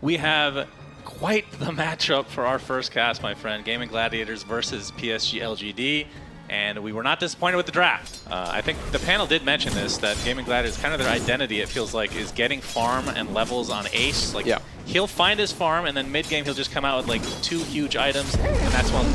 We have quite the matchup for our first cast, my friend. GAIMIN Gladiators versus PSG.LGD. And we were not disappointed with the draft. I think the panel did mention this, that GAIMIN Gladiators, kind of their identity, it feels like, is getting farm and levels on Ace. Like, he'll find his farm, and then mid-game he'll just come out with like 2 huge items, and that's when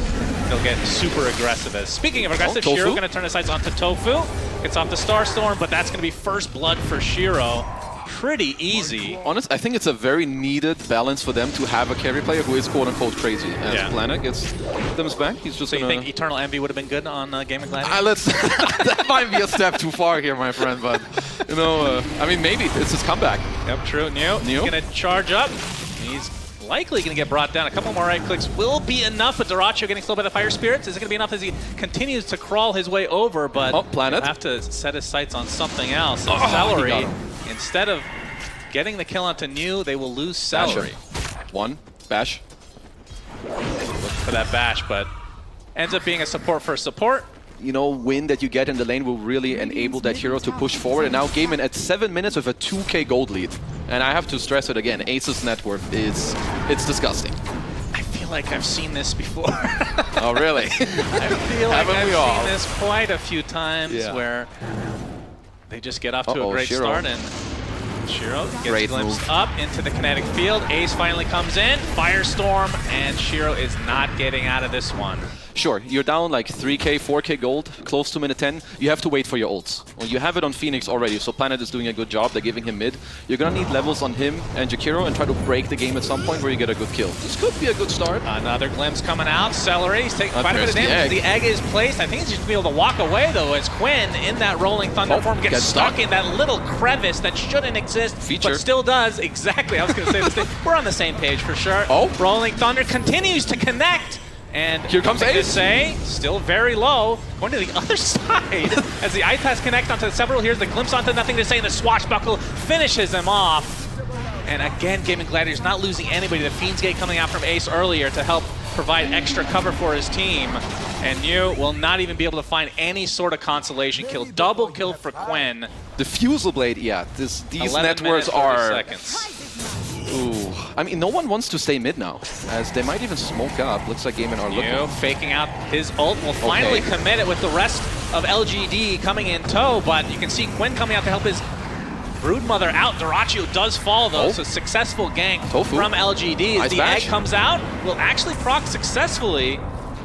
he'll get super aggressive. Speaking of aggressive, Shiro going to turn his sights onto Tofu. Gets off the Starstorm, but that's going to be first blood for Shiro. Pretty easy. Honest, I think it's a very needed balance for them to have a carry player who is quote-unquote crazy. As Planet gets them back, he's just. So you think Eternal Envy would have been good on GAIMIN Gladiators? Let's. That might be a step too far here, my friend. But you know, I mean, maybe it's his comeback. Yep, true. Neo gonna charge up. He's likely gonna get brought down. A couple more right clicks will be enough. With Dyrachyo getting slowed by the Fire Spirits, is it gonna be enough as he continues to crawl his way over? But Planet he'll have to set his sights on something else. So Celery, instead of getting the kill onto New, they will lose Celery. One bash. Look for that bash, but ends up being a support for support. You know, win that you get in the lane will really enable that hero to push forward. And now GAIMIN at 7 minutes with a 2k gold lead. And I have to stress it again, Ace's net worth it's disgusting. I feel like I've seen this before. Oh, really? I feel like I've seen this quite a few times where they just get off to a great start, and Shiro gets glimpsed up into the kinetic field. Ace finally comes in, Firestorm, and Shiro is not getting out of this one. Sure, you're down like 3k, 4k gold, close to minute 10. You have to wait for your ults. Well, you have it on Phoenix already, so Planet is doing a good job. They're giving him mid. You're gonna need levels on him and Jakiro and try to break the game at some point where you get a good kill. This could be a good start. Another glimpse coming out. Celery, he's taking quite a bit of damage. The egg is placed. I think he's just gonna be able to walk away though, as Quinn in that rolling thunder form gets stuck in that little crevice that shouldn't exist, but still does. Exactly, I was gonna say this thing. We're on the same page for sure. Rolling thunder continues to connect. And here comes Ace. Still very low. Going to the other side as the ice pass connect onto several. Here's the glimpse onto nothing to say, and the swashbuckle finishes him off. And again, GAIMIN Gladiators not losing anybody. The Fiend's Gate coming out from Ace earlier to help provide extra cover for his team. And Yu will not even be able to find any sort of consolation kill. Double kill for Quinn. The Fusel Blade, these networks are... Ooh. I mean, no one wants to stay mid now, as they might even smoke up. Looks like GAIMIN are looking. Faking out his ult will finally commit it with the rest of LGD coming in tow, but you can see Quinn coming out to help his Broodmother out. Dyrachyo does fall though, so successful gank from LGD. As the egg comes out, will actually proc successfully.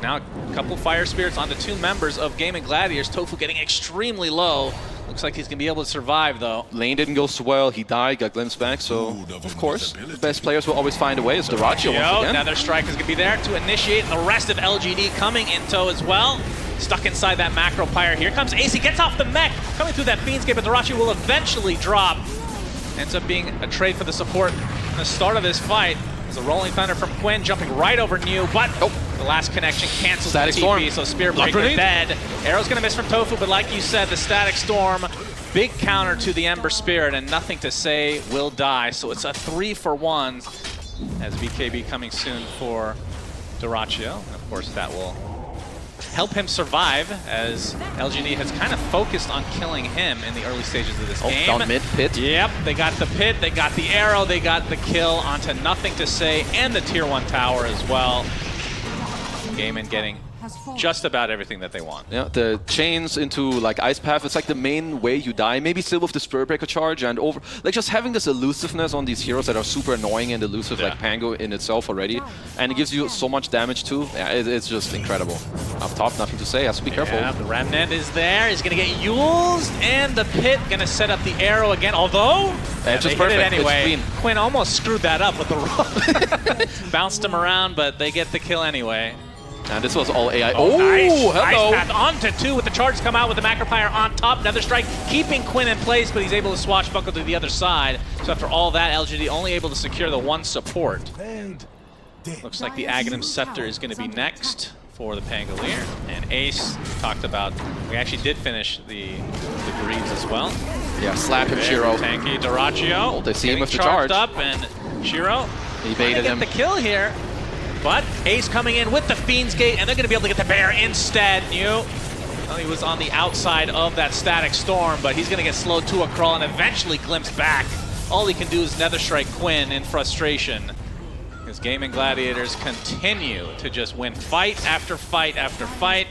Now a couple Fire Spirits on the 2 members of GAIMIN Gladiators. Tofu getting extremely low. Looks like he's going to be able to survive, though. Lane didn't go so well. He died, got glimpsed back. So, of course, the best players will always find a way. It's Dyrachyo once again. Another strike is going to be there to initiate. And the rest of LGD coming in tow as well. Stuck inside that macro pyre. Here comes Ace. He gets off the mech. Coming through that Fiend's Gate, but Dyrachyo will eventually drop. Ends up being a trade for the support in the start of this fight. There's a rolling thunder from Quinn jumping right over New, but the last connection cancels the TP, so Spear Breaker dead. Arrow's going to miss from Tofu, but like you said, the Static Storm, big counter to the Ember Spirit, and nothing to say will die. So it's a 3-for-1 as BKB coming soon for Dyrachyo. And of course, that will help him survive, as LGD has kind of focused on killing him in the early stages of this game. Down mid, pit. Yep, they got the pit, they got the arrow, they got the kill onto nothing to say, and the tier 1 tower as well. GAIMIN getting just about everything that they want. Yeah, the chains into like Ice Path, it's like the main way you die. Maybe still with the Spirit Breaker charge and over, like just having this elusiveness on these heroes that are super annoying and elusive, like Pango in itself already. And it gives you so much damage too. Yeah, it's just incredible. Up top, nothing to say, has to be careful. The Remnant is there, he's gonna get used, and the pit gonna set up the arrow again, although it's just hit it anyway. Quinn almost screwed that up with the roll. Bounced him around, but they get the kill anyway. And this was all AI. Nice. Hello. Ice Path onto 2 with the charges come out with the Macropyre on top. Another strike, keeping Quinn in place, but he's able to swashbuckle to the other side. So after all that, LGD only able to secure the 1 support. Looks like the Aghanim Scepter is going to be next for the Pangolier. And Ace talked about, we actually did finish the Greaves as well. Yeah, slap him, Shiro. Tanky Dyrachyo. They see him with the charge. Up, and Shiro he baited him. The kill here. But Ace coming in with the Fiend's Gate, and they're going to be able to get the Bear instead. Well, he was on the outside of that Static Storm, but he's going to get slowed to a crawl and eventually glimpsed back all he can do is Nether Strike Quinn in frustration. Because GAIMIN Gladiators continue to just win fight after fight after fight.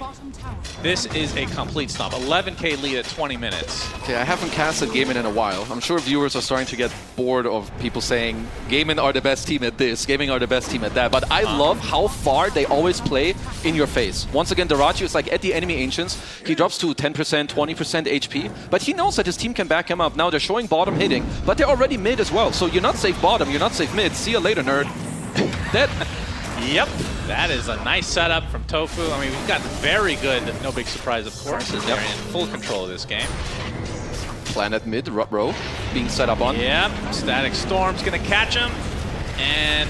This is a complete stomp. 11K lead at 20 minutes. Okay, I haven't casted GAIMIN in a while. I'm sure viewers are starting to get bored of people saying GAIMIN are the best team at this, GAIMIN are the best team at that. But I love how far they always play in your face. Once again, Darachi is like at the enemy Ancients. He drops to 10%, 20% HP. But he knows that his team can back him up. Now they're showing bottom hitting, but they're already mid as well. So you're not safe bottom, you're not safe mid. See you later, nerd. That. Yep, that is a nice setup from Tofu. I mean, we've got very good, no big surprise, of course, as they're in full control of this game. Planet mid, row, being set up on. Yep, Static Storm's gonna catch him, and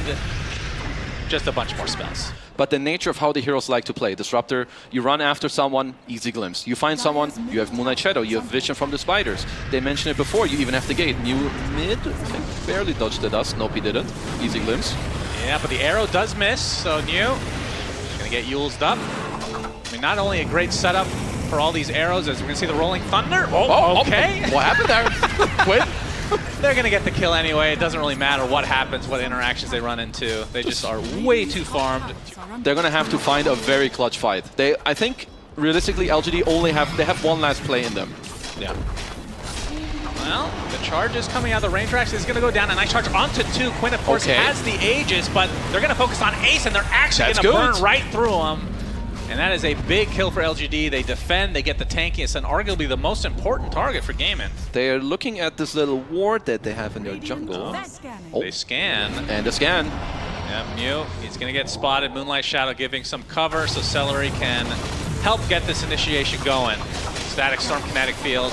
just a bunch more spells. But the nature of how the heroes like to play. Disruptor, you run after someone, easy glimpse. You find someone, you have Moonlight Shadow, you have Vision from the Spiders. They mentioned it before, you even have the gate. Mew mid, I think barely dodged the dust. Nope, he didn't. Easy glimpse. Yeah, but the arrow does miss, so New gonna get Yules'd up. I mean, not only a great setup for all these arrows, as we're gonna see the Rolling Thunder. Oh, okay. What happened there? Quit. They're gonna get the kill anyway. It doesn't really matter what happens, what interactions they run into. They just are way too farmed. They're gonna have to find a very clutch fight. I think, realistically, LGD they have one last play in them. Yeah. Well, the charge is coming out. The range rack is going to go down. A nice charge onto 2. Quinn, of course, has the Aegis, but they're going to focus on Ace, and they're actually going to burn right through him. And that is a big kill for LGD. They defend, they get the tankiest, and arguably the most important target for GAIMIN. They are looking at this little ward that they have in their jungle. Oh. They scan. And a scan. Yeah, Mew, he's going to get spotted. Moonlight Shadow giving some cover so Celery can help get this initiation going. Static Storm, Kinetic Field.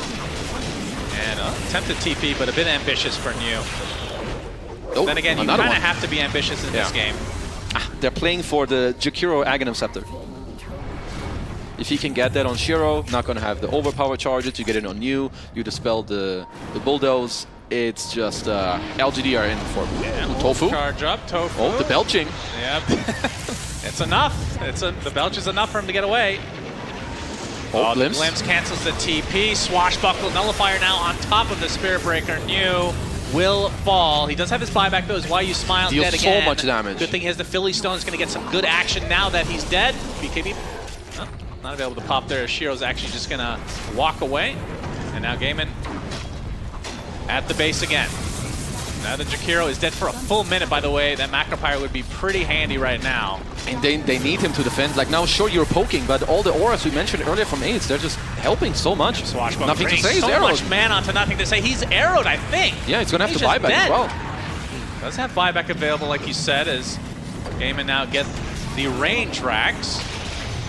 And attempted TP, but a bit ambitious for New. Oh, then again, you kind of have to be ambitious in this game. They're playing for the Jakiro Aghanim Scepter. If he can get that on Shiro, not going to have the overpower charges. You get it on New, you dispel the bulldoze. It's just LGD are in for Tofu. Charge up, Tofu. Oh, the belching. Yep. It's enough. The belch is enough for him to get away. Oh, Glimpse cancels the TP. Swashbuckle Nullifier now on top of the Spirit Breaker. New will fall. He does have his buyback though. Is why you smile. Deals dead again. So much damage. Good thing he has the Philly Stone. Is going to get some good action now that he's dead. BKB not available to pop there. Shiro's actually just going to walk away. And now GAIMIN at the base again. Now that Jakiro is dead for a full minute, by the way. That Macro Pyre would be pretty handy right now. And they need him to defend. Like now, sure, you're poking, but all the auras we mentioned earlier from Ace, they're just helping so much. Nothing to say. He's so much mana to nothing to say. He's arrowed, I think. Yeah, he's going to have to buyback as well. Does have buyback available, like you said, as GAIMIN now get the range racks.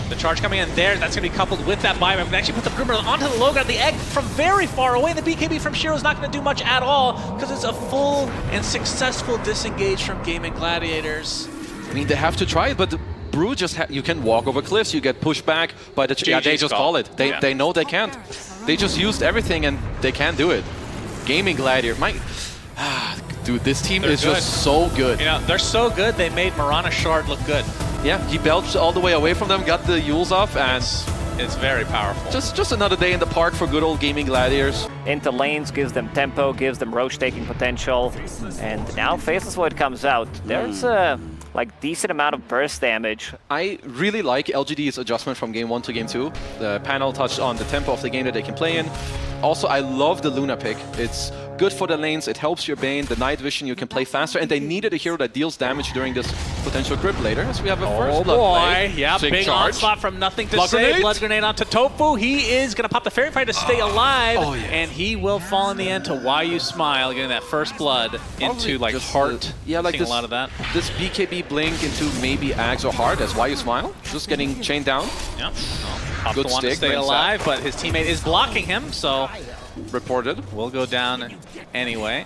The charge coming in there, that's going to be coupled with that buyback. We actually put the Grimmer onto the Logar, the egg from very far away. The BKB from Shiro is not going to do much at all because it's a full and successful disengage from GAIMIN Gladiators. I mean, they have to try it, but Brew just you can walk over cliffs, you get pushed back by the they just call it. They know they can't. They just used everything and they can't do it. GAIMIN Gladiator, dude, this team is just so good. You know, they're so good, they made Mirana Shard look good. Yeah, he belched all the way away from them, got the Yules off, and it's very powerful. Just another day in the park for good old GAIMIN Gladiators. Into lanes, gives them tempo, gives them roach taking potential, and now Faceless Void comes out. There's a decent amount of burst damage. I really like LGD's adjustment from game 1 to game 2. The panel touched on the tempo of the game that they can play in. Also, I love the Luna pick. It's good for the lanes, it helps your Bane, the night vision, you can play faster, and they needed a hero that deals damage during this potential grip later, as we have a first blood play. Yeah, big onslaught from nothing to say. Blood grenade onto Tofu. He is going to pop the Fairy Fire to stay alive, and he will fall in the end to Why You Smile, getting that first blood into like heart. Yeah, like this, a lot of that. This BKB blink into maybe Axe or Heart as Why You Smile, just getting chained down. Yep. Pop the one to stay alive, but his teammate is blocking him, so reported will go down anyway.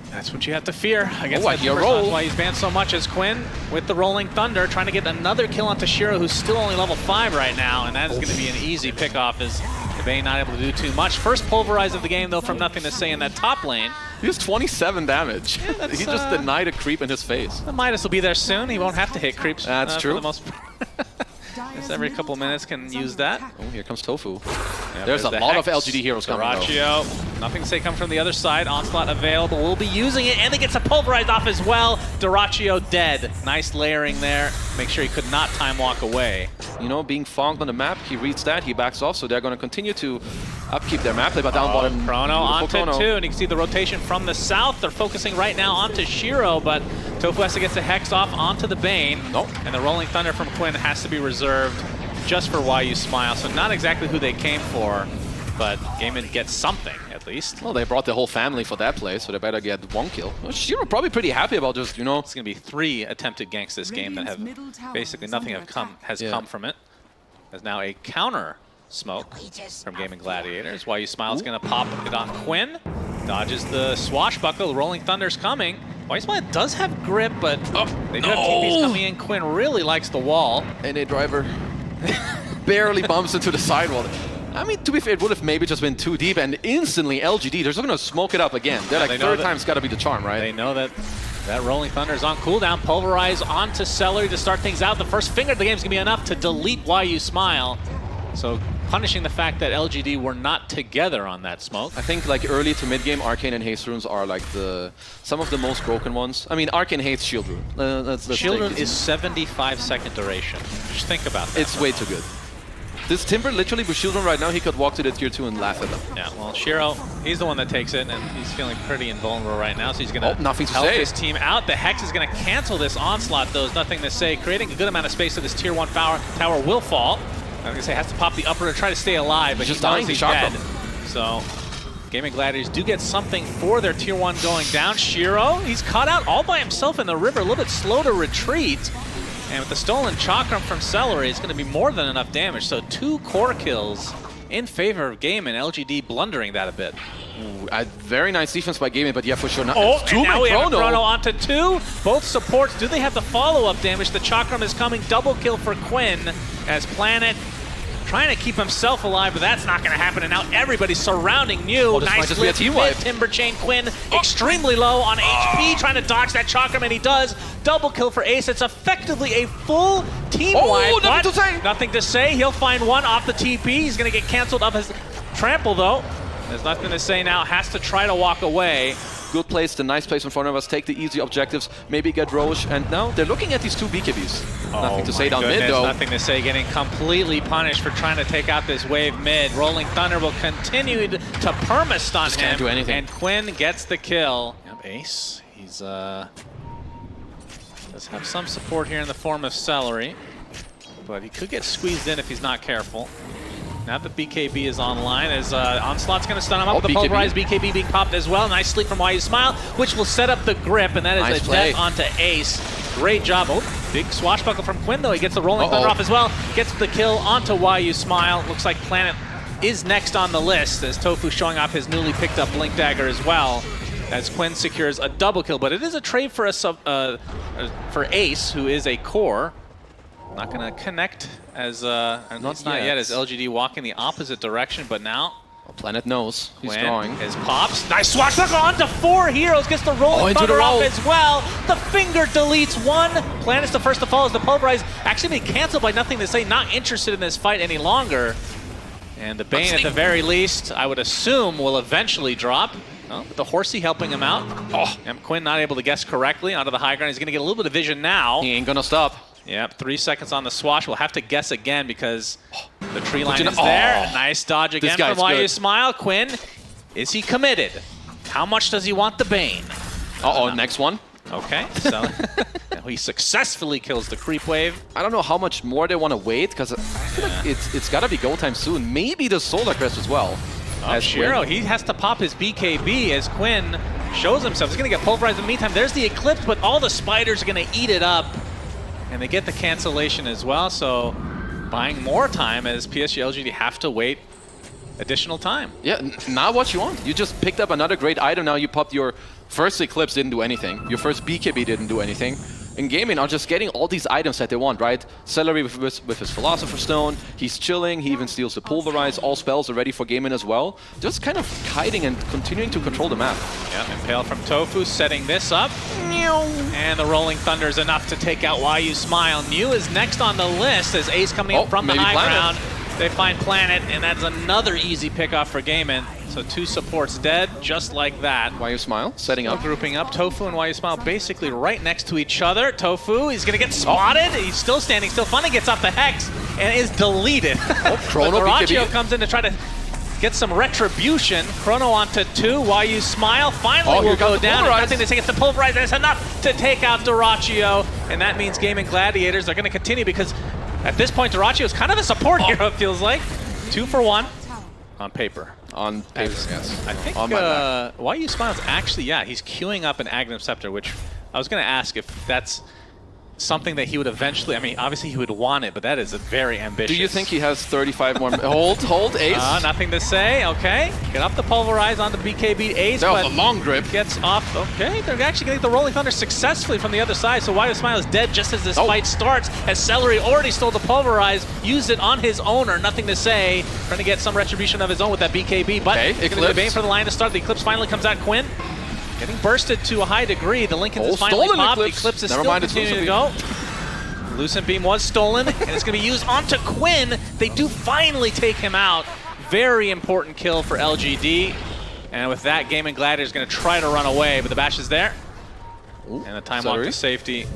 That's what you have to fear against that That's why he's banned so much as Quinn with the Rolling Thunder, trying to get another kill onto Shiro, who's still only level 5 right now, and that is going to be an easy pickoff as the Bane not able to do too much. First pulverize of the game, though, from Nothing to Say in that top lane. He has 27 damage. Yeah, he just denied a creep in his face. The Midas will be there soon. He won't have to hit creeps. That's true. For the most Just every couple minutes can use that. Oh, here comes Tofu. There's a lot of LGD heroes coming, though. Nothing to say come from the other side. Onslaught available. We'll be using it, and it gets a pulverized off as well. Dyrachyo dead. Nice layering there. Make sure he could not time walk away. You know, being fogged on the map, he reads that, he backs off, so they're going to continue to upkeep their map play, but down bottom. Chrono onto 2, and you can see the rotation from the south. They're focusing right now onto Shiro, but Tofu has to get the Hex off onto the Bane. Nope. And the Rolling Thunder from Quinn has to be reserved just for YuSmile, so not exactly who they came for, but GAIMIN gets something at least. Well, they brought the whole family for that play, so they better get 1 kill. Well, Shiro probably pretty happy about just, you know. It's going to be 3 attempted ganks this game that have basically nothing has come from it. There's now a counter smoke from GAIMIN Gladiators. YuSmile's going to pop it on Quinn. Dodges the swashbuckle. Rolling Thunder's coming. YuSmile does have grip, but they do have TPs coming in. Quinn really likes the wall. And a driver barely bumps into the sidewall. I mean, to be fair, it would have maybe just been too deep, and instantly LGD, they're just going to smoke it up again. They're like, third time's got to be the charm, right? They know that Rolling Thunder is on cooldown. Pulverize onto Celery to start things out. The first finger of the game is going to be enough to delete YuSmile. So punishing the fact that LGD were not together on that smoke. I think like early to mid game, Arcane and Haste runes are like some of the most broken ones. I mean, Arcane hates Shield rune. Shield rune is 75-second duration. Just think about that. It's way too good. This Timber, literally with Shield rune right now, he could walk to the tier 2 and laugh at them. Yeah, well, Shiro, he's the one that takes it, and he's feeling pretty invulnerable right now, so he's going to help his team out. The Hex is going to cancel this onslaught, though. There's nothing to say. Creating a good amount of space so this tier 1 tower will fall. I'm going to say has to pop the upper to try to stay alive, but he's dead. So GAIMIN Gladiators do get something for their tier 1 going down. Shiro, he's caught out all by himself in the river, a little bit slow to retreat. And with the stolen Chakram from Celery, it's going to be more than enough damage. So 2 core kills in favor of GAIMIN. LGD blundering that a bit. Ooh, a very nice defense by GAIMIN, but yeah, for sure. Not, and now we have a Chrono onto 2. Both supports. Do they have the follow-up damage? The Chakram is coming. Double kill for Quinn as Planet trying to keep himself alive, but that's not going to happen. And now everybody's surrounding New. Nice lift, Timber Chain. Quinn extremely low on HP, trying to dodge that Chakram, and he does. Double kill for Ace. It's effectively a full team wipe. Nothing to say. He'll find one off the TP. He's going to get canceled off his trample, though. There's nothing to say now. Has to try to walk away. Good place, the nice place in front of us. Take the easy objectives, maybe get Roche. And now they're looking at these 2 BKBs. Nothing to say down mid, though. Nothing to say. Getting completely punished for trying to take out this wave mid. Rolling Thunder will continue to perma-stun him. Can't do anything. And Quinn gets the kill. Yep, Ace. He's does have some support here in the form of Celery, but he could get squeezed in if he's not careful. Now that BKB is online, as Onslaught's going to stun him up. The pulverized BKB being popped as well. Nice sleep from YuSmile, which will set up the grip, and that is a death onto Ace. Great job. Oh, big swashbuckle from Quinn, though. He gets the Rolling Thunder off as well. Gets the kill onto YuSmile. Looks like Planet is next on the list, as Tofu showing off his newly picked up Blink Dagger as well, as Quinn secures a double kill. But it is a trade for for Ace, who is a core. Not going to connect as not yet, as LGD walking the opposite direction, but now Planet knows he's drawing. His pops. Nice swashbuckle onto 4 heroes. Gets the Rolling Thunder off as well. The finger deletes 1. Planet's the first to fall as the pulverize actually been canceled by Nothing to Say. Not interested in this fight any longer. And the Bane, at the very least, I would assume, will eventually drop. Oh, but the Horsey helping him out. And Quinn not able to guess correctly onto the high ground. He's going to get a little bit of vision now. He ain't going to stop. Yep, 3 seconds on the swash. We'll have to guess again because the tree line is there. Nice dodge again from YuSmile. Quinn, is he committed? How much does he want the Bane? Next one. Okay, so he successfully kills the creep wave. I don't know how much more they want to wait, because I feel like it's got to be go time soon. Maybe the Solar Crest as well. As Shiro, he has to pop his BKB as Quinn shows himself. He's going to get pulverized in the meantime. There's the Eclipse, but all the spiders are going to eat it up. And they get the cancellation as well, so buying more time as PSG.LGD have to wait additional time. Yeah, not what you want. You just picked up another great item. Now you popped your first Eclipse, didn't do anything. Your first BKB didn't do anything. And GAIMIN are just getting all these items that they want, right? Celery with his Philosopher's Stone. He's chilling. He even steals the Pulverize. All spells are ready for GAIMIN as well. Just kind of hiding and continuing to control the map. Yeah, Impale from Tofu setting this up. And the Rolling Thunder is enough to take out YuSmile. New is next on the list as Ace coming in from the high ground. They find Planet, and that's another easy pickoff for GAIMIN. So 2 supports dead, just like that. Why you smile? Setting up. Grouping up. Tofu and Why You Smile basically right next to each other. Tofu, he's going to get spotted. He's still standing, still funny, gets off the Hex, and is deleted. Chrono Dyrachyo BKB. comes in to try to get some retribution. Chrono onto 2. Why You Smile finally will go down. Nothing to say, it's the Pulverize, and it's enough to take out Dyrachyo. And that means GAIMIN Gladiators are going to continue because at this point, Dyrachyo is kind of a support hero, it feels like. 2 for 1 on paper. On paper, yes. I think Why You Smile is actually, yeah, he's queuing up an Agnum Scepter, which I was going to ask if that's something that he would eventually, I mean, obviously he would want it, but that is a very ambitious. Do you think he has 35 more? hold, Ace. Nothing to say, okay. Get off the Pulverize onto BKB. Ace, that was but a long grip. Gets off, okay. They're actually getting the Rolling Thunder successfully from the other side, so Why You Smile is dead just as this fight starts, as Celery already stole the Pulverize, used it on his owner, nothing to say, trying to get some retribution of his own with that BKB, but he's going to Bane for the line to start. The Eclipse finally comes out. Quinn getting bursted to a high degree. The Lincoln is finally popped. The Eclipse is still continuing to go. Lucent Beam was stolen, and it's going to be used onto Quinn. They do finally take him out. Very important kill for LGD. And with that, GAIMIN Gladiator is going to try to run away, but the bash is there. Ooh, and the time walk to safety.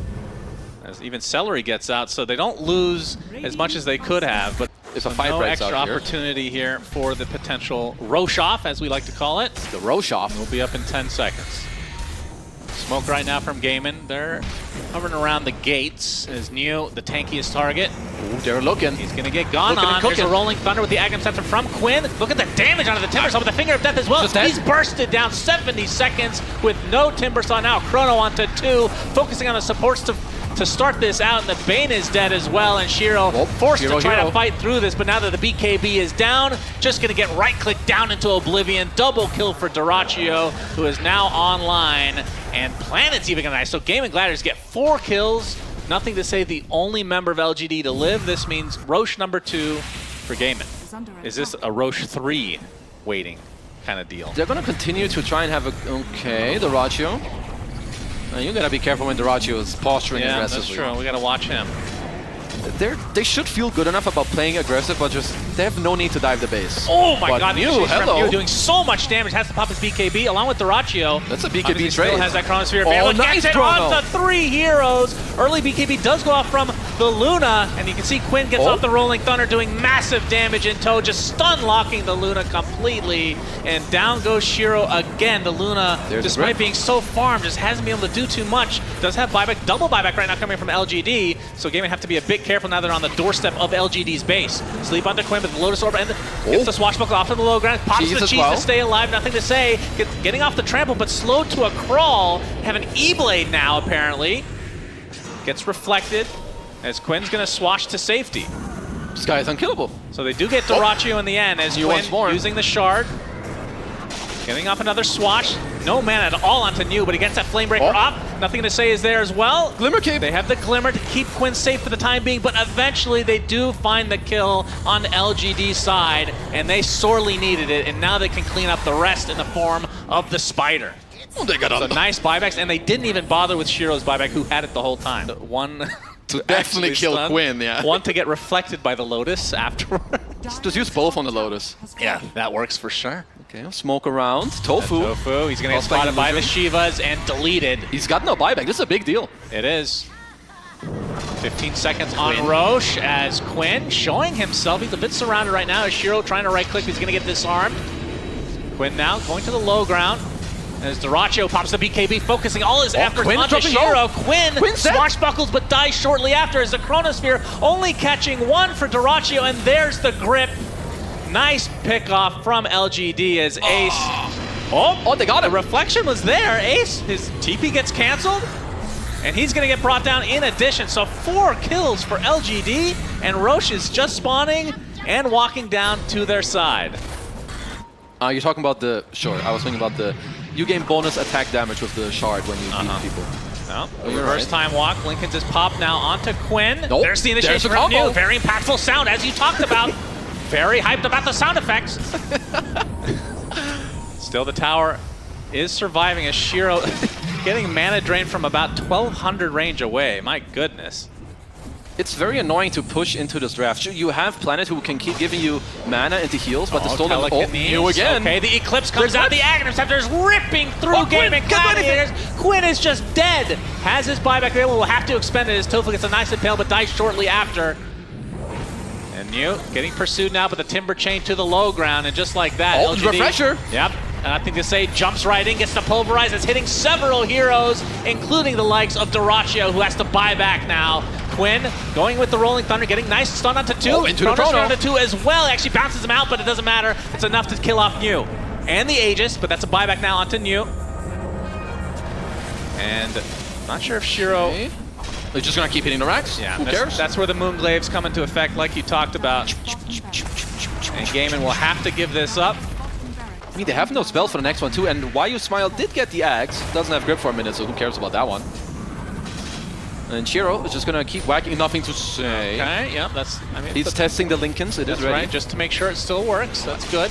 As even Celery gets out, so they don't lose as much as they could have, but it's a fight no breaks extra out here. opportunity here for the potential Rosh-off, as we like to call it. The Rosh-off will be up in 10 seconds. Smoke right now from GAIMIN. They're hovering around the gates. Is Neo the tankiest target? Ooh, they're looking. He's going to get gone on. There's a Rolling Thunder with the Agnum Scepter from Quinn. Look at the damage onto the Timbersaw with the Finger of Death as well. He's bursted down 70 seconds with no Timbersaw now. Chrono onto 2, focusing on the supports to start this out, and the Bane is dead as well, and Shiro forced to try to fight through this, but now that the BKB is down, just gonna get right-clicked down into Oblivion. Double kill for Dyrachyo, who is now online, and Planet's even gonna die. So GAIMIN Gladiators get 4 kills. Nothing to say, the only member of LGD to live. This means Rosh number 2 for GAIMIN. Is this a Rosh 3 waiting kind of deal? They're gonna continue to try and have a, okay, Dyrachyo. You gotta be careful when Dyrachyo is posturing aggressively. Yeah, that's true. We gotta watch him. They should feel good enough about playing aggressive, but just they have no need to dive the base. Oh my god, hello. doing so much damage, has to pop his BKB along with Dyrachyo. That's a BKB trade. Still has that Chronosphere. Oh, nice gets it on the 3 heroes. Early BKB does go off from the Luna, and you can see Quinn gets off the Rolling Thunder, doing massive damage in tow, just stun locking the Luna completely. And down goes Shiro again. The Luna, despite being so farmed, just hasn't been able to do too much. Does have buyback, double buyback right now coming from LGD, so GAIMIN have to be a bit careful now they're on the doorstep of LGD's base. Sleep onto Quinn with the Lotus Orb and gets the Swashbuckle off to the low ground. Pops the cheese to stay alive, nothing to say. Getting off the trample, but slowed to a crawl. Have an E-Blade now, apparently. Gets reflected as Quinn's going to swash to safety. This guy is unkillable. So they do get Dyrachyo in the end as Quinn using the shard. Getting up another swash. No mana at all onto New, but he gets that Flamebreaker off. Nothing to say is there as well. Glimmer Cape. They have the Glimmer to keep Quinn safe for the time being, but eventually they do find the kill on LGD's side, and they sorely needed it, and now they can clean up the rest in the form of the Spider. Oh, they got so nice buybacks, and they didn't even bother with Shiro's buyback, who had it the whole time. One to definitely kill stun, Quinn, yeah. One to get reflected by the Lotus afterwards. Just use both on the Lotus. Yeah, that works for sure. Okay, smoke around. Tofu. He's going to get spotted by the Shivas and deleted. He's got no buyback. This is a big deal. It is. 15 seconds on Rosh as Quinn showing himself. He's a bit surrounded right now as Shiro trying to right-click. He's going to get disarmed. Quinn now going to the low ground. As Dyrachyo pops the BKB, focusing all his efforts onto Shiro. Quinn swashbuckles but dies shortly after as the Chronosphere only catching 1 for Dyrachyo, and there's the grip. Nice pick-off from LGD as Ace. Oh, they got it. The reflection was there. Ace, his TP gets canceled, and he's going to get brought down in addition. So 4 kills for LGD, and Rosh is just spawning and walking down to their side. You're talking about the... Sure, I was thinking about the... You gain bonus attack damage with the shard when you beat people. No, reverse time walk. Lincoln's is popped now onto Quinn. There's the initiation from New. Very impactful sound, as you talked about. Very hyped about the sound effects. Still, the tower is surviving as Shiro getting mana drain from about 1200 range away. My goodness. It's very annoying to push into this draft. You have Planet who can keep giving you mana into heals, but the stolen you again. Okay, the Eclipse comes out. The Aghanim Scepter is ripping through GAIMIN Gladiators. Quinn is just dead. Has his buyback available. Will have to expend it as Tofu gets a nice impale, but dies shortly after. And Mew getting pursued now, but the Timber Chain to the low ground, and just like that, oh, LGD, refresher. Yep. And I think to say jumps right in, gets to pulverize. It's hitting several heroes, including the likes of Dyrachyo, who has to buy back now. Quinn going with the Rolling Thunder, getting nice stun onto 2. Oh, into the Chrono. Onto 2 as well. Actually bounces him out, but it doesn't matter. It's enough to kill off Mew. And the Aegis, but that's a buyback now onto Mew. And not sure if Shiro... Okay. They're just going to keep hitting the racks? Yeah, who cares? That's where the Moonglaves come into effect, like you talked about. And GAIMIN will have to give this up. I mean, they have no spell for the next one too, and Why You Smile did get the axe. Doesn't have grip for a minute, so who cares about that one? And Shiro is just gonna keep whacking, nothing to say. Okay, yeah, that's... I mean, he's testing the Lincolns, it is ready. Right, just to make sure it still works, that's good.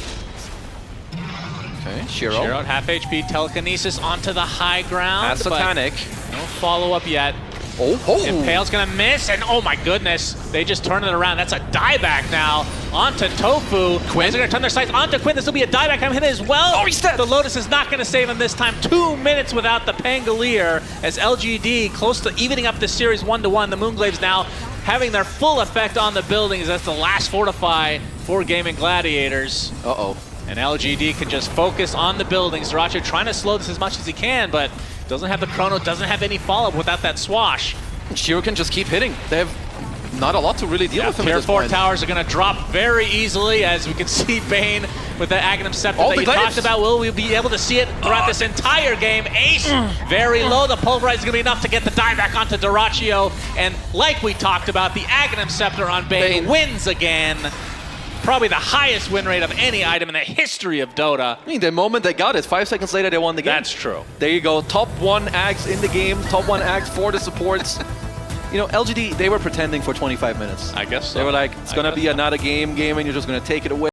Okay, Shiro at half HP, telekinesis onto the high ground. Has Satanic. No follow-up yet. Oh. Impale's gonna miss, and oh my goodness, they just turn it around. That's a dieback now onto Tofu. Quinn's gonna turn their sights onto Quinn. This will be a dieback. I'm hit as well. Oh, he's dead. The Lotus is not gonna save him this time. 2 minutes without the Pangolier as LGD close to evening up this series 1-1. The Moonglaves now having their full effect on the buildings. That's the last fortify for GAIMIN Gladiators. Uh-oh. And LGD can just focus on the buildings. Dyrachyo trying to slow this as much as he can, but doesn't have the Chrono, doesn't have any follow-up without that swash. Shiro can just keep hitting. They have not a lot to really deal with him at Tier this 4 point. towers are going to drop very easily, as we can see Bane with the Aghanim Scepter that you talked about. Will we be able to see it throughout this entire game? Ace, very low. The Pulverize is going to be enough to get the die back onto Dyrachyo. And like we talked about, the Aghanim Scepter on Bane wins again. Probably the highest win rate of any item in the history of Dota. I mean, the moment they got it, 5 seconds later, they won the game. That's true. There you go. Top 1 axe in the game. Top 1 axe for the supports. You know, LGD, they were pretending for 25 minutes. I guess so. They were like, it's going to be another game, and you're just going to take it away.